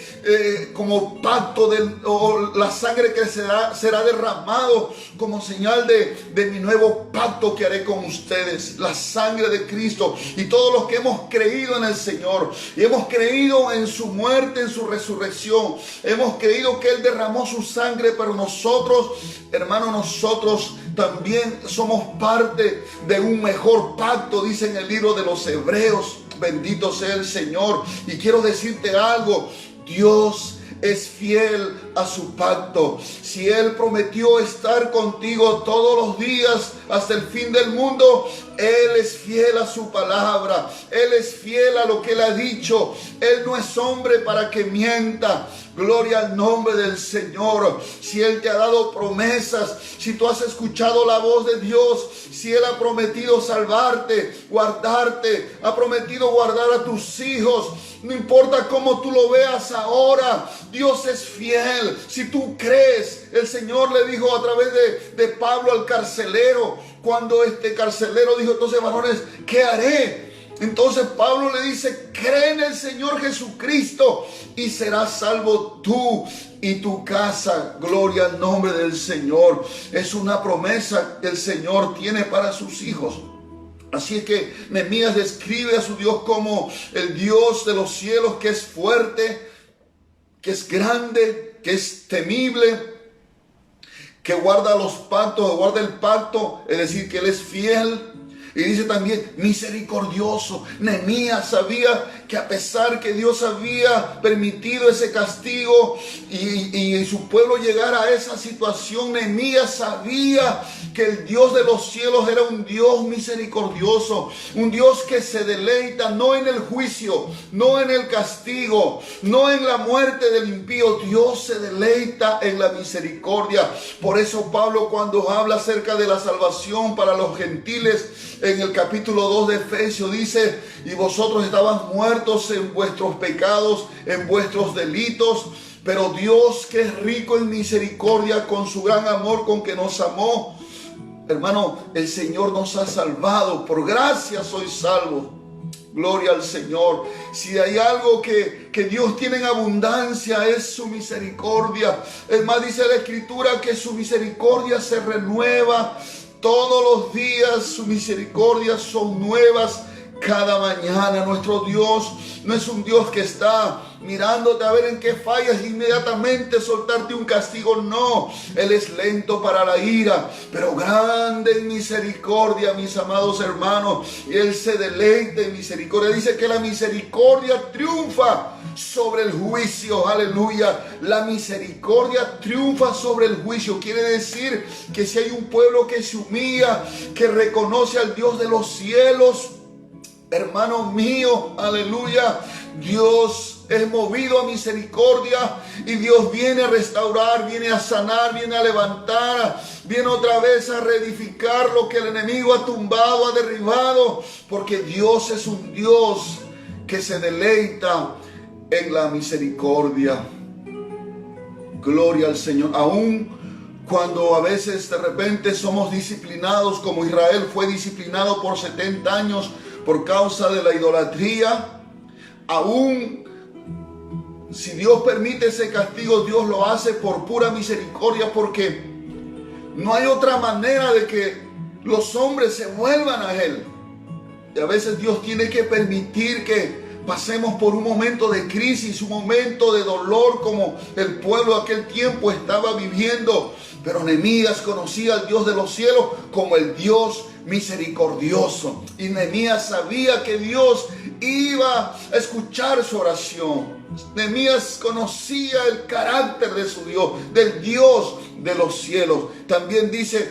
como pacto, o la sangre que será derramado como señal de mi nuevo pacto que haré con ustedes. La sangre de Cristo. Y todos los que hemos creído en el Señor y hemos creído en su muerte, en su resurrección, hemos creído que Él derramó su sangre, pero nosotros, hermano, nosotros también somos parte de un mejor pacto, dice en el libro de los Hebreos. Bendito sea el Señor. Y quiero decirte algo: Dios es fiel a su pacto. Si Él prometió estar contigo todos los días hasta el fin del mundo, Él es fiel a su palabra. Él es fiel a lo que Él ha dicho. Él no es hombre para que mienta. Gloria al nombre del Señor. Si Él te ha dado promesas, si tú has escuchado la voz de Dios, si Él ha prometido salvarte, guardarte, ha prometido guardar a tus hijos, no importa cómo tú lo veas ahora, Dios es fiel. Si tú crees, el Señor le dijo a través de Pablo al carcelero, cuando este carcelero dijo: entonces, varones, ¿qué haré? Entonces Pablo le dice: cree en el Señor Jesucristo y serás salvo tú y tu casa. Gloria al nombre del Señor. Es una promesa que el Señor tiene para sus hijos. Así es que Nehemías describe a su Dios como el Dios de los cielos, que es fuerte, que es grande, que es temible, que guarda los pactos, guarda el pacto, es decir, que Él es fiel. Y dice también misericordioso. Nehemías sabía que a pesar que Dios había permitido ese castigo y su pueblo llegara a esa situación, Nehemías sabía que el Dios de los cielos era un Dios misericordioso, un Dios que se deleita no en el juicio, no en el castigo, no en la muerte del impío. Dios se deleita en la misericordia. Por eso Pablo, cuando habla acerca de la salvación para los gentiles, en el capítulo 2 de Efesios dice: y vosotros estabas muertos en vuestros pecados, en vuestros delitos, pero Dios, que es rico en misericordia, con su gran amor con que nos amó. Hermano, el Señor nos ha salvado. Por gracia sois salvos. Gloria al Señor. Si hay algo que Dios tiene en abundancia, es su misericordia. Es más, dice la Escritura que su misericordia se renueva todos los días. Sus misericordias son nuevas cada mañana. Nuestro Dios no es un Dios que está mirándote a ver en qué fallas e inmediatamente soltarte un castigo. No, Él es lento para la ira, pero grande en misericordia, mis amados hermanos. Y Él se deleita en misericordia. Dice que la misericordia triunfa sobre el juicio. Aleluya. La misericordia triunfa sobre el juicio. Quiere decir que si hay un pueblo que se humilla, que reconoce al Dios de los cielos, hermano mío, aleluya, Dios es movido a misericordia y Dios viene a restaurar, viene a sanar, viene a levantar, viene otra vez a reedificar lo que el enemigo ha tumbado, ha derribado, porque Dios es un Dios que se deleita en la misericordia. Gloria al Señor. Aún cuando a veces de repente somos disciplinados, como Israel fue disciplinado por 70 años por causa de la idolatría, aún si Dios permite ese castigo, Dios lo hace por pura misericordia, porque no hay otra manera de que los hombres se vuelvan a Él. Y a veces Dios tiene que permitir que pasemos por un momento de crisis, un momento de dolor, como el pueblo de aquel tiempo estaba viviendo. Pero Nehemías conocía al Dios de los cielos como el Dios misericordioso. Y Nehemías sabía que Dios iba a escuchar su oración. Nehemías conocía el carácter de su Dios, del Dios de los cielos. También dice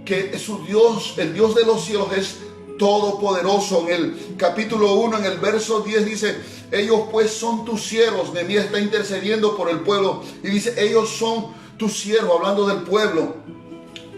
que su Dios, el Dios de los cielos, es todopoderoso. En el capítulo 1, en el verso 10 dice: ellos pues son tus siervos. Nehemías está intercediendo por el pueblo y dice: ellos son tus siervos, hablando del pueblo.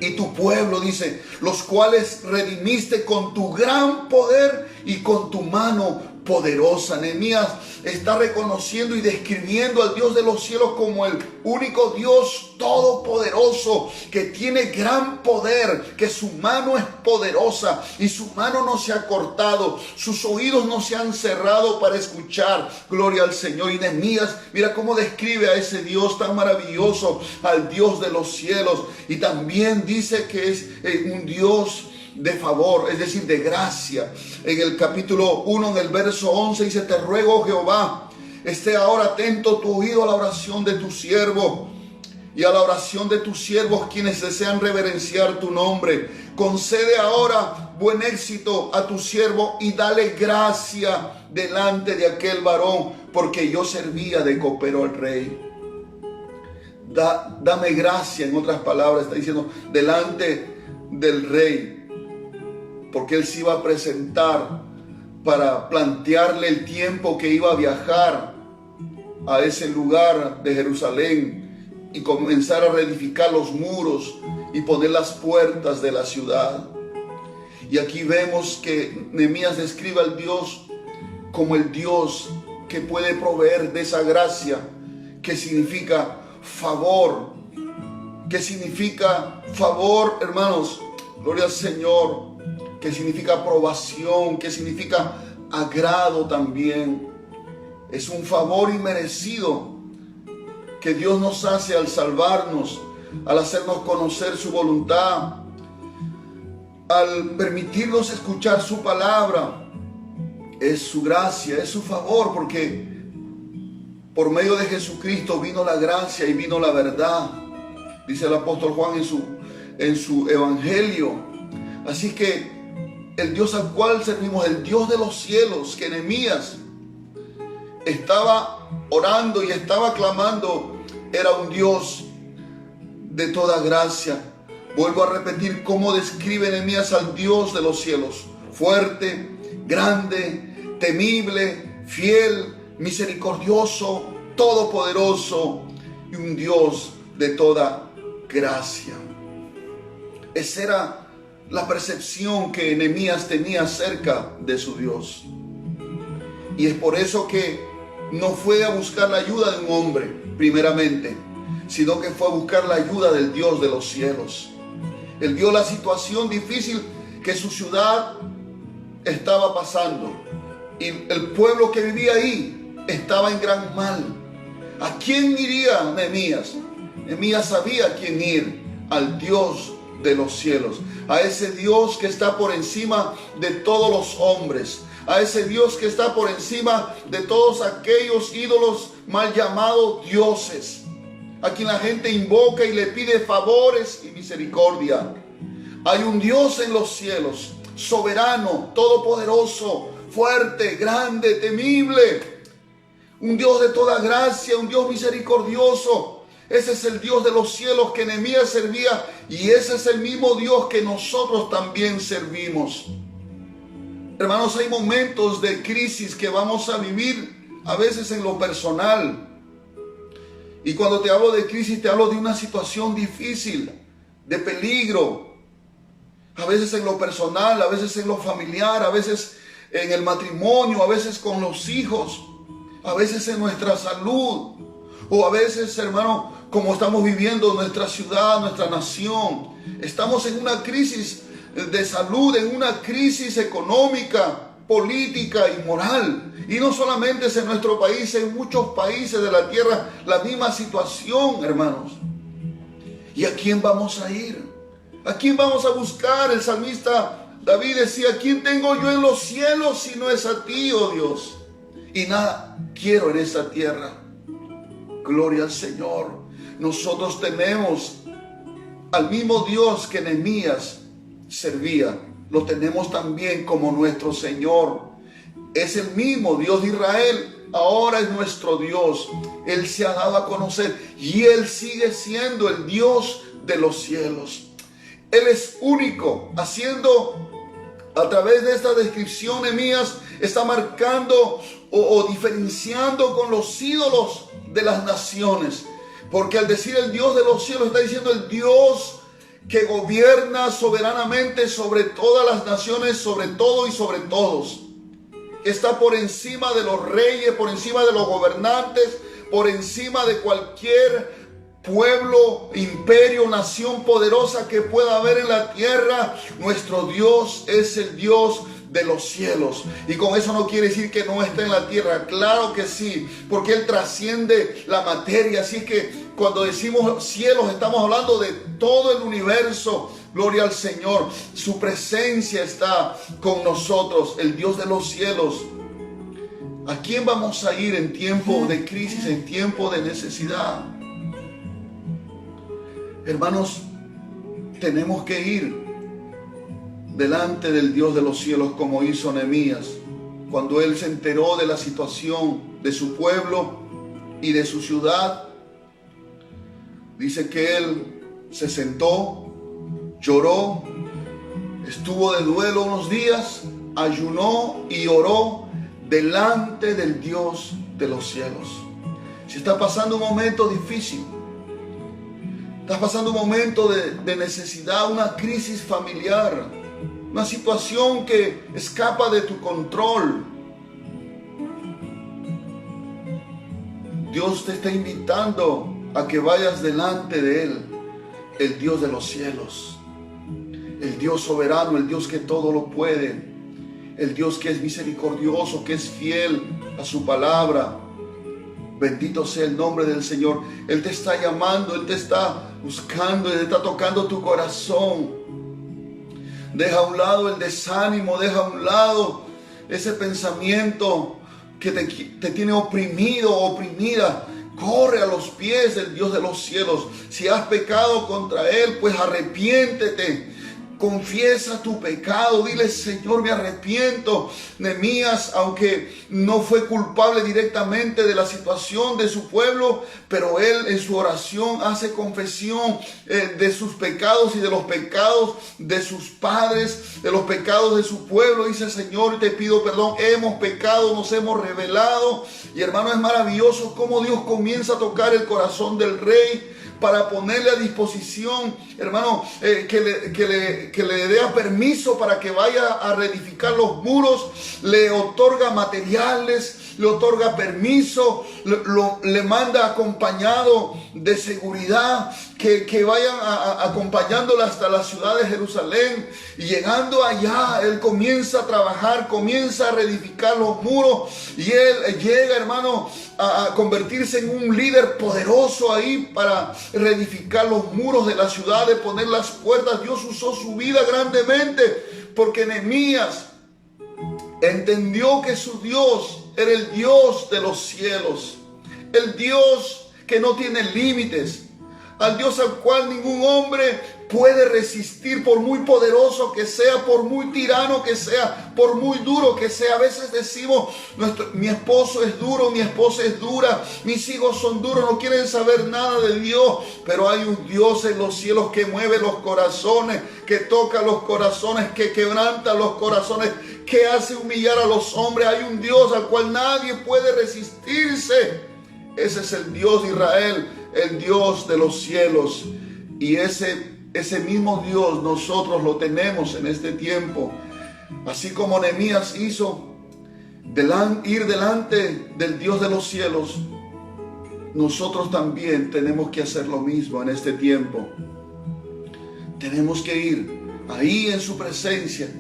Y tu pueblo, dice, los cuales redimiste con tu gran poder y con tu mano poderosa. Nehemías está reconociendo y describiendo al Dios de los cielos como el único Dios todopoderoso, que tiene gran poder, que su mano es poderosa y su mano no se ha cortado, sus oídos no se han cerrado para escuchar. Gloria al Señor. Y Nehemías, mira cómo describe a ese Dios tan maravilloso, al Dios de los cielos. Y también dice que es un Dios de favor, es decir, de gracia. En el capítulo 1, en el verso 11 dice: te ruego, Jehová, esté ahora atento tu oído a la oración de tu siervo y a la oración de tus siervos, quienes desean reverenciar tu nombre. Concede ahora buen éxito a tu siervo y dale gracia delante de aquel varón, porque yo servía de copero al rey. Dame gracia, en otras palabras, está diciendo, delante del rey, porque él se iba a presentar para plantearle el tiempo que iba a viajar a ese lugar de Jerusalén y comenzar a reedificar los muros y poner las puertas de la ciudad. Y aquí vemos que Nehemías describe al Dios como el Dios que puede proveer de esa gracia, que significa favor. ¿Qué significa favor, hermanos? Gloria al Señor. Que significa aprobación, que significa agrado también. Es un favor inmerecido que Dios nos hace al salvarnos, al hacernos conocer su voluntad, al permitirnos escuchar su palabra. Es su gracia, es su favor, porque por medio de Jesucristo vino la gracia y vino la verdad, dice el apóstol Juan en su evangelio. Así que el Dios al cual servimos, el Dios de los cielos, que Nehemías estaba orando y estaba clamando, era un Dios de toda gracia. Vuelvo a repetir cómo describe Nehemías al Dios de los cielos: fuerte, grande, temible, fiel, misericordioso, todopoderoso y un Dios de toda gracia. Esa era la percepción que Nehemías tenía acerca de su Dios. Y es por eso que no fue a buscar la ayuda de un hombre, primeramente, sino que fue a buscar la ayuda del Dios de los cielos. Él vio la situación difícil que su ciudad estaba pasando. Y el pueblo que vivía ahí estaba en gran mal. ¿A quién iría Nehemías? Nehemías sabía a quién ir: al Dios de los cielos, a ese Dios que está por encima de todos los hombres, a ese Dios que está por encima de todos aquellos ídolos mal llamados dioses, a quien la gente invoca y le pide favores y misericordia. Hay un Dios en los cielos, soberano, todopoderoso, fuerte, grande, temible. Un Dios de toda gracia, un Dios misericordioso. Ese es el Dios de los cielos que Nehemías servía, y ese es el mismo Dios que nosotros también servimos. Hermanos, hay momentos de crisis que vamos a vivir a veces en lo personal. Y cuando te hablo de crisis, te hablo de una situación difícil, de peligro. A veces en lo personal, a veces en lo familiar, a veces en el matrimonio, a veces con los hijos, a veces en nuestra salud, o a veces, hermano, como estamos viviendo en nuestra ciudad, nuestra nación. Estamos en una crisis de salud, en una crisis económica, política y moral. Y no solamente es en nuestro país, en muchos países de la tierra la misma situación, hermanos. ¿Y a quién vamos a ir? ¿A quién vamos a buscar? El salmista David decía: ¿quién tengo yo en los cielos si no es a ti, oh Dios? Y nada quiero en esta tierra. Gloria al Señor. Nosotros tenemos al mismo Dios que Nehemías servía. Lo tenemos también como nuestro Señor. Es el mismo Dios de Israel. Ahora es nuestro Dios. Él se ha dado a conocer y Él sigue siendo el Dios de los cielos. Él es único, haciendo a través de esta descripción, Nehemías está marcando o diferenciando con los ídolos de las naciones. Porque al decir el Dios de los cielos, está diciendo el Dios que gobierna soberanamente sobre todas las naciones, sobre todo y sobre todos. Está por encima de los reyes, por encima de los gobernantes, por encima de cualquier pueblo, imperio, nación poderosa que pueda haber en la tierra. Nuestro Dios es el Dios de los cielos. Y con eso no quiere decir que no está en la tierra. Claro que sí, porque Él trasciende la materia. Así que cuando decimos cielos, estamos hablando de todo el universo. Gloria al Señor. Su presencia está con nosotros, el Dios de los cielos. ¿A quién vamos a ir en tiempo de crisis, en tiempo de necesidad? Hermanos, tenemos que ir delante del Dios de los cielos como hizo Nehemías cuando él se enteró de la situación de su pueblo y de su ciudad. Dice que él se sentó, lloró, estuvo de duelo unos días, ayunó y oró delante del Dios de los cielos. Si está pasando un momento difícil, estás pasando un momento de necesidad, una crisis familiar, una situación que escapa de tu control, Dios te está invitando a que vayas delante de Él, el Dios de los cielos, el Dios soberano, el Dios que todo lo puede, el Dios que es misericordioso, que es fiel a su palabra. Bendito sea el nombre del Señor. Él te está llamando, Él te está buscando, Él está tocando tu corazón. Deja a un lado el desánimo, deja a un lado ese pensamiento que te tiene oprimido o oprimida. Corre a los pies del Dios de los cielos. Si has pecado contra Él, pues arrepiéntete. Confiesa tu pecado, dile: Señor, me arrepiento. Nehemías, aunque no fue culpable directamente de la situación de su pueblo, pero él en su oración hace confesión de sus pecados y de los pecados de sus padres, de los pecados de su pueblo. Dice: Señor, te pido perdón, hemos pecado, nos hemos rebelado. Y hermano, es maravilloso cómo Dios comienza a tocar el corazón del rey para ponerle a disposición, hermano, que le dé permiso para que vaya a reedificar los muros. Le otorga materiales, le otorga permiso, le manda acompañado de seguridad, que vayan acompañándole hasta la ciudad de Jerusalén. Y llegando allá, él comienza a trabajar, comienza a reedificar los muros. Y él llega, hermano, a convertirse en un líder poderoso ahí para reedificar los muros de la ciudad, de poner las puertas. Dios usó su vida grandemente, porque Nehemías entendió que su Dios era el Dios de los cielos, el Dios que no tiene límites, al Dios al cual ningún hombre puede resistir, por muy poderoso que sea, por muy tirano que sea, por muy duro que sea. A veces decimos, mi esposo es duro, mi esposa es dura, mis hijos son duros, no quieren saber nada de Dios. Pero hay un Dios en los cielos que mueve los corazones, que toca los corazones, que quebranta los corazones, que hace humillar a los hombres. Hay un Dios al cual nadie puede resistirse. Ese es el Dios de Israel, el Dios de los cielos. Y ese mismo Dios nosotros lo tenemos en este tiempo. Así como Nehemías hizo ir delante del Dios de los cielos, nosotros también tenemos que hacer lo mismo en este tiempo. Tenemos que ir ahí en su presencia.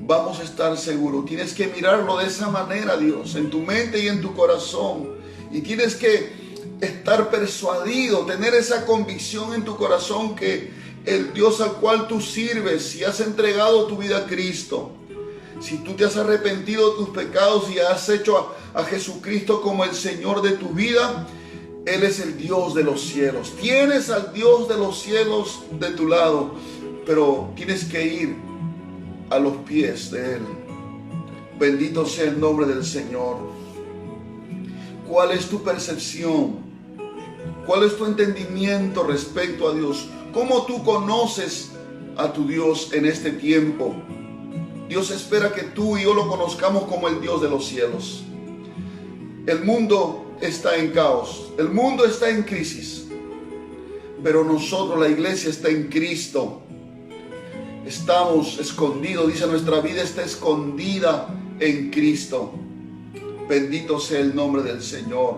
Vamos a estar seguros. Tienes que mirarlo de esa manera, Dios, en tu mente y en tu corazón. Y tienes que estar persuadido, tener esa convicción en tu corazón que el Dios al cual tú sirves, si has entregado tu vida a Cristo, si tú te has arrepentido de tus pecados y has hecho a Jesucristo como el Señor de tu vida, Él es el Dios de los cielos. Tienes al Dios de los cielos de tu lado, pero tienes que ir a los pies de Él. Bendito sea el nombre del Señor. ¿Cuál es tu percepción? ¿Cuál es tu entendimiento respecto a Dios? ¿Cómo tú conoces a tu Dios en este tiempo? Dios espera que tú y yo lo conozcamos como el Dios de los cielos. El mundo está en caos, el mundo está en crisis, pero nosotros, la iglesia, está en Cristo. Estamos escondidos, dice, nuestra vida está escondida en Cristo. Bendito sea el nombre del Señor.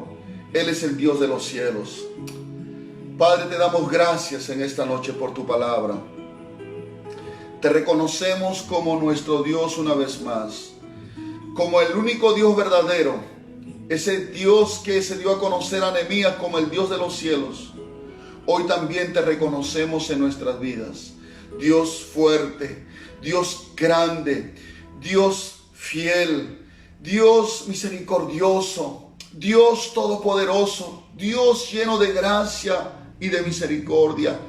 Él es el Dios de los cielos. Padre, te damos gracias en esta noche por tu palabra. Te reconocemos como nuestro Dios una vez más, como el único Dios verdadero, ese Dios que se dio a conocer a Nehemías como el Dios de los cielos. Hoy también te reconocemos en nuestras vidas. Dios fuerte, Dios grande, Dios fiel, Dios misericordioso, Dios todopoderoso, Dios lleno de gracia y de misericordia.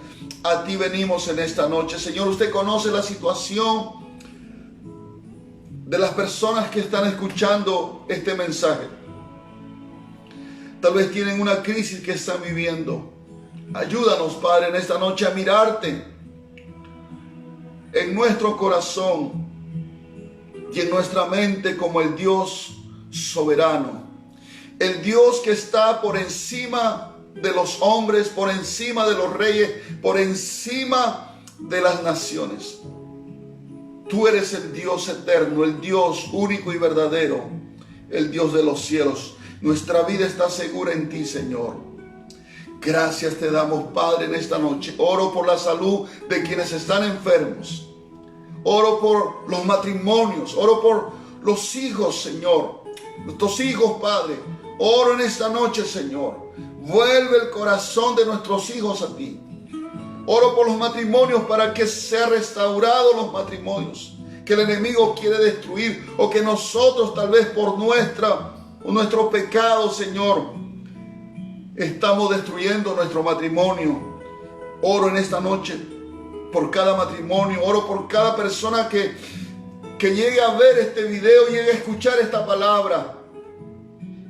A ti venimos en esta noche. Señor, usted conoce la situación de las personas que están escuchando este mensaje. Tal vez tienen una crisis que están viviendo. Ayúdanos, Padre, en esta noche a mirarte en nuestro corazón y en nuestra mente como el Dios soberano, el Dios que está por encima de los hombres, por encima de los reyes, por encima de las naciones. Tú eres el Dios eterno, el Dios único y verdadero, el Dios de los cielos. Nuestra vida está segura en ti, Señor. Gracias te damos, Padre, en esta noche. Oro por la salud de quienes están enfermos. Oro por los matrimonios. Oro por los hijos, Señor. Nuestros hijos, Padre. Oro en esta noche, Señor. Vuelve el corazón de nuestros hijos a ti. Oro por los matrimonios para que sean restaurados los matrimonios que el enemigo quiere destruir, o que nosotros tal vez por nuestro pecado, Señor, estamos destruyendo nuestro matrimonio. Oro en esta noche por cada matrimonio. Oro por cada persona que llegue a ver este video, llegue a escuchar esta palabra,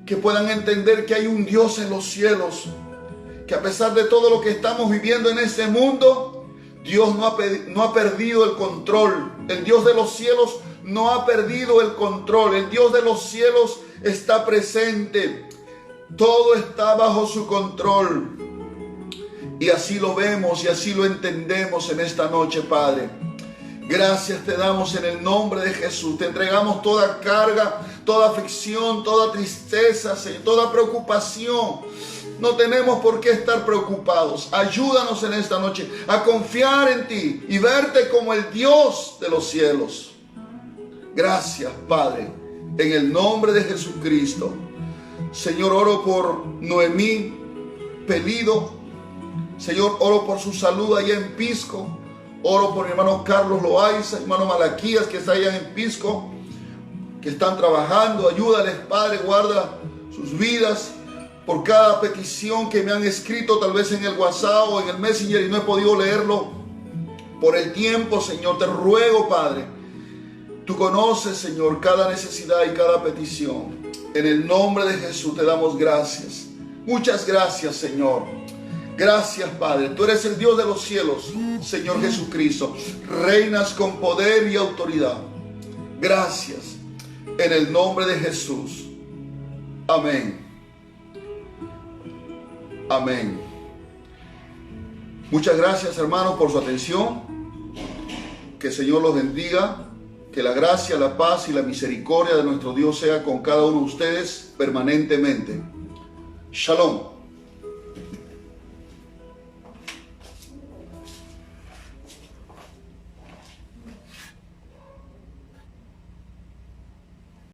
que puedan entender que hay un Dios en los cielos, que a pesar de todo lo que estamos viviendo en este mundo, Dios no ha perdido el control. El Dios de los cielos no ha perdido el control. El Dios de los cielos está presente. Todo está bajo su control. Y así lo vemos y así lo entendemos en esta noche, Padre. Gracias te damos en el nombre de Jesús. Te entregamos toda carga, toda aflicción, toda tristeza, Señor, toda preocupación. No tenemos por qué estar preocupados. Ayúdanos en esta noche a confiar en ti y verte como el Dios de los cielos. Gracias, Padre, en el nombre de Jesucristo. Señor, oro por Noemí Pelido. Señor, oro por su salud allá en Pisco. Oro por mi hermano Carlos Loaiza, hermano Malaquías, que está allá en Pisco. que están trabajando. Ayúdales, Padre, guarda sus vidas. Por cada petición que me han escrito, tal vez en el WhatsApp o en el Messenger, y no he podido leerlo por el tiempo, Señor, te ruego, Padre, tú conoces, Señor, cada necesidad y cada petición. En el nombre de Jesús te damos gracias. Muchas gracias, Señor. Gracias, Padre. Tú eres el Dios de los cielos, Señor Jesucristo. Reinas con poder y autoridad. Gracias. En el nombre de Jesús. Amén. Amén. Muchas gracias, hermanos, por su atención. Que el Señor los bendiga. Que la gracia, la paz y la misericordia de nuestro Dios sea con cada uno de ustedes permanentemente. Shalom.